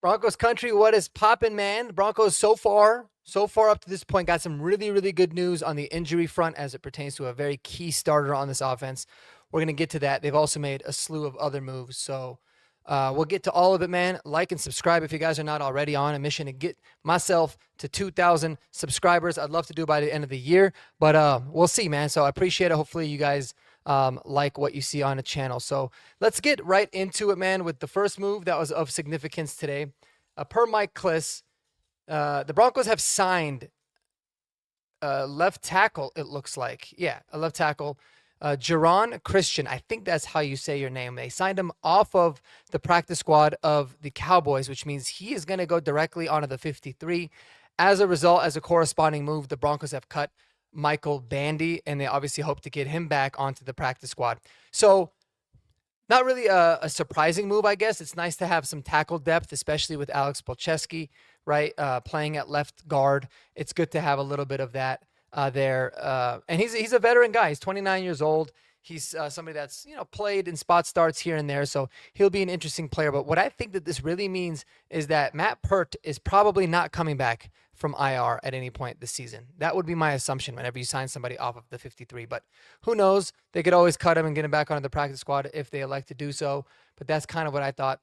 Broncos country, what is poppin', man? The Broncos so far up to this point, got some really, really good news on the injury front as it pertains to a very key starter on this offense. We're going to get to that. They've also made a slew of other moves. So we'll get to all of it, man. Like and subscribe if you guys are not already on a mission to get myself to 2,000 subscribers. I'd love to do by the end of the year, but we'll see, man. So I appreciate it. Hopefully you guys like what you see on the channel. So let's get right into it, man, with the first move that was of significance today. Per Mike Kliss, the Broncos have signed left tackle, it looks like. Yeah, a left tackle. Jaron Christian, I think that's how you say your name. They signed him off of the practice squad of the Cowboys, which means he is going to go directly onto the 53. As a result, as a corresponding move, the Broncos have cut Michael Bandy, and they obviously hope to get him back onto the practice squad. So not really a surprising move, I guess. It's nice to have some tackle depth, especially with Alex Polcheski, right, playing at left guard. It's good to have a little bit of that there. And he's a veteran guy. He's 29 years old. He's somebody that's played in spot starts here and there, so he'll be an interesting player. But what I think that this really means is that Matt Peart is probably not coming back from IR at any point this season. That would be my assumption whenever you sign somebody off of the 53. But who knows? They could always cut him and get him back onto the practice squad if they elect to do so. But that's kind of what I thought.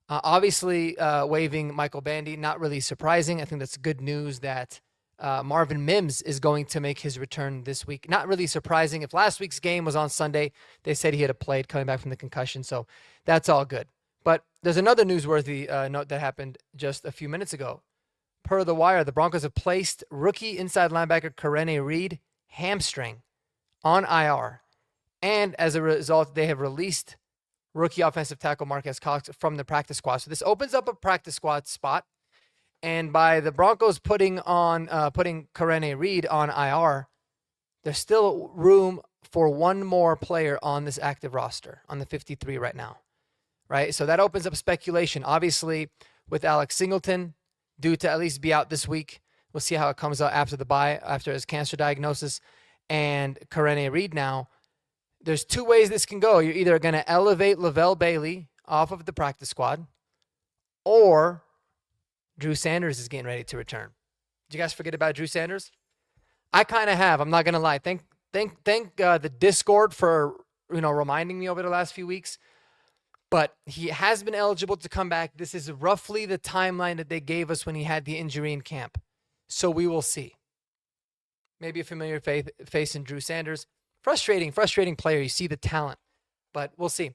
Obviously, waiving Michael Bandy, not really surprising. I think that's good news that Marvin Mims is going to make his return this week. Not really surprising. If last week's game was on Sunday, they said he had played coming back from the concussion, so that's all good. But there's another newsworthy note that happened just a few minutes ago. Per The Wire, the Broncos have placed rookie inside linebacker Karene Reed hamstring on IR, and as a result, they have released rookie offensive tackle Marquez Cox from the practice squad. So this opens up a practice squad spot. And by the Broncos putting Karene Reed on IR, there's still room for one more player on this active roster, on the 53 right now, right? So that opens up speculation. Obviously, with Alex Singleton due to at least be out this week, we'll see how it comes out after the bye, after his cancer diagnosis, and Karene Reed now. There's two ways this can go. You're either going to elevate Levelle Bailey off of the practice squad, or Drew Sanders is getting ready to return. Did you guys forget about Drew Sanders? I kind of have. I'm not gonna lie. Thank the Discord for reminding me over the last few weeks. But he has been eligible to come back. This is roughly the timeline that they gave us when he had the injury in camp. So we will see. Maybe a familiar face in Drew Sanders. Frustrating player. You see the talent, but we'll see.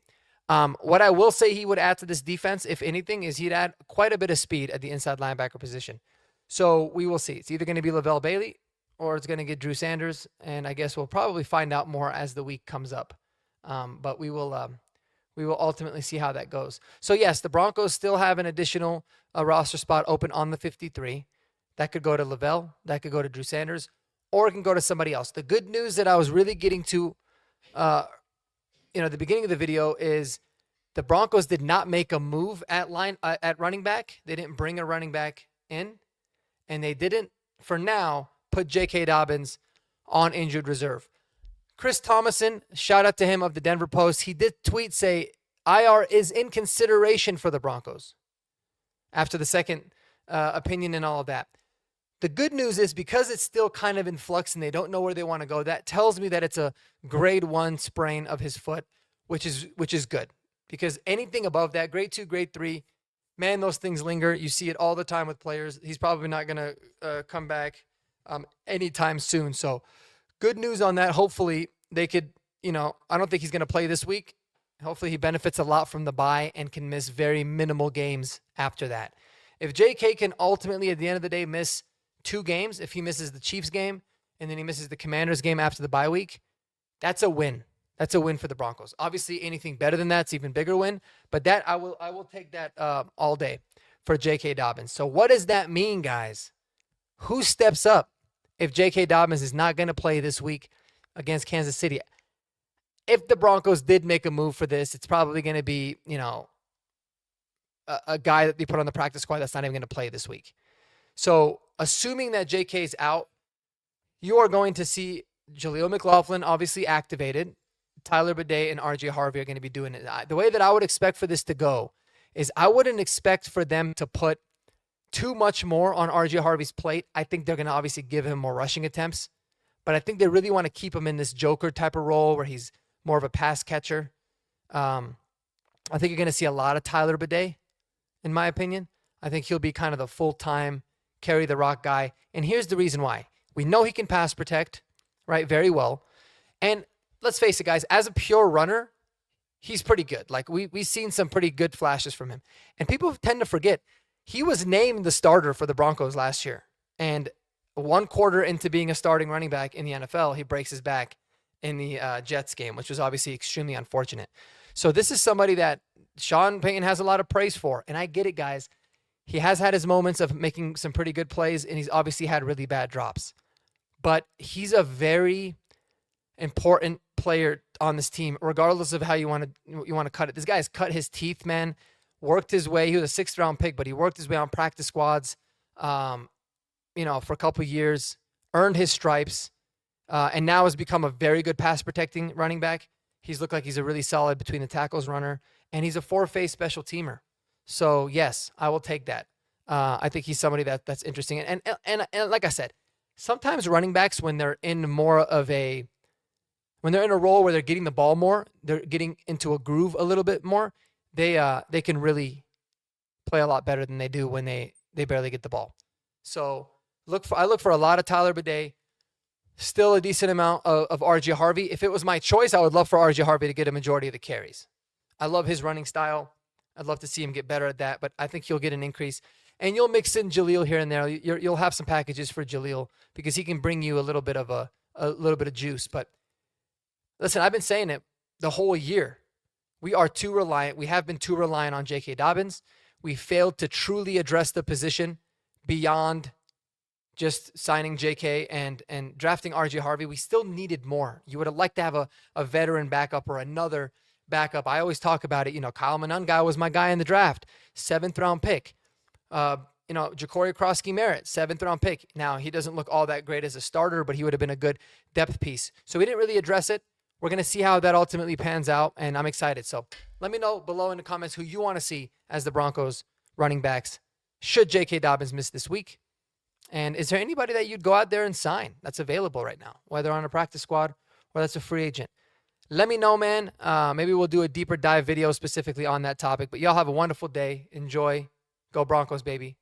What I will say he would add to this defense, if anything, is he'd add quite a bit of speed at the inside linebacker position. So we will see. It's either going to be Levelle Bailey or it's going to get Drew Sanders, and I guess we'll probably find out more as the week comes up. But we will ultimately see how that goes. So yes, the Broncos still have an additional roster spot open on the 53. That could go to Levelle, that could go to Drew Sanders, or it can go to somebody else. The good news that I was really getting to the beginning of the video is the Broncos did not make a move at running back. They didn't bring a running back in, and they didn't, for now, put JK Dobbins on injured reserve. Chris Thomason, shout out to him of the Denver Post. He did tweet say IR is in consideration for the Broncos after the second opinion and all of that. The good news is because it's still kind of in flux and they don't know where they want to go, that tells me that it's a grade 1 sprain of his foot, which is good. Because anything above that, grade 2, grade 3, man, those things linger. You see it all the time with players. He's probably not going to come back anytime soon. So good news on that. Hopefully they could, I don't think he's going to play this week. Hopefully he benefits a lot from the bye and can miss very minimal games after that. If JK can ultimately, at the end of the day, miss 2 games, if he misses the Chiefs game and then he misses the Commanders game after the bye week, that's a win. That's a win for the Broncos. Obviously, anything better than that's even bigger win. But that I will take that all day for JK Dobbins. So what does that mean, guys? Who steps up if JK Dobbins is not going to play this week against Kansas City? If the Broncos did make a move for this, it's probably going to be, a guy that they put on the practice squad that's not even going to play this week. So assuming that JK is out, you are going to see Jaleel McLaughlin obviously activated. Tyler Bidet and RJ Harvey are going to be doing it. The way that I would expect for this to go is I wouldn't expect for them to put too much more on RJ Harvey's plate. I think they're going to obviously give him more rushing attempts, but I think they really want to keep him in this Joker type of role where he's more of a pass catcher. I think you're going to see a lot of Tyler Bidet, in my opinion. I think he'll be kind of the full-time carry the rock guy. And here's the reason why. We know he can pass protect, right, very well. And let's face it, guys, as a pure runner, he's pretty good. Like, we've seen some pretty good flashes from him. And people tend to forget, he was named the starter for the Broncos last year. And 1 quarter into being a starting running back in the NFL, he breaks his back in the Jets game, which was obviously extremely unfortunate. So this is somebody that Sean Payton has a lot of praise for. And I get it, guys. He has had his moments of making some pretty good plays, and he's obviously had really bad drops. But he's a very important player on this team, regardless of how you want to cut it. This guy's cut his teeth, man. Worked his way. He was a 6th round pick, but he worked his way on practice squads, for a couple of years, earned his stripes, and now has become a very good pass protecting running back. He's looked like he's a really solid between the tackles runner, and he's a 4-phase special teamer. So yes, I will take that. I think he's somebody that's interesting. And like I said, sometimes running backs, when they're in a role where they're getting the ball more, they're getting into a groove a little bit more, they can really play a lot better than they do when they barely get the ball. So I look for a lot of Tyler Bidet, still a decent amount of RJ Harvey. If it was my choice, I would love for RJ Harvey to get a majority of the carries. I love his running style. I'd love to see him get better at that, but I think he'll get an increase. And you'll mix in Jaleel here and there. You'll have some packages for Jaleel because he can bring you a little bit of juice. But listen, I've been saying it the whole year. We are too reliant. We have been too reliant on JK Dobbins. We failed to truly address the position beyond just signing JK and drafting RJ Harvey. We still needed more. You would have liked to have a veteran backup or another backup. I always talk about it. Kyle Monangai was my guy in the draft, 7th round pick. Ja'Cory Krosky-Merritt, 7th round pick. Now, he doesn't look all that great as a starter, but he would have been a good depth piece. So we didn't really address it. We're going to see how that ultimately pans out, and I'm excited. So let me know below in the comments who you want to see as the Broncos running backs should J.K. Dobbins miss this week. And is there anybody that you'd go out there and sign that's available right now, whether on a practice squad or that's a free agent? Let me know, man. Maybe we'll do a deeper dive video specifically on that topic. But y'all have a wonderful day. Enjoy. Go Broncos, baby.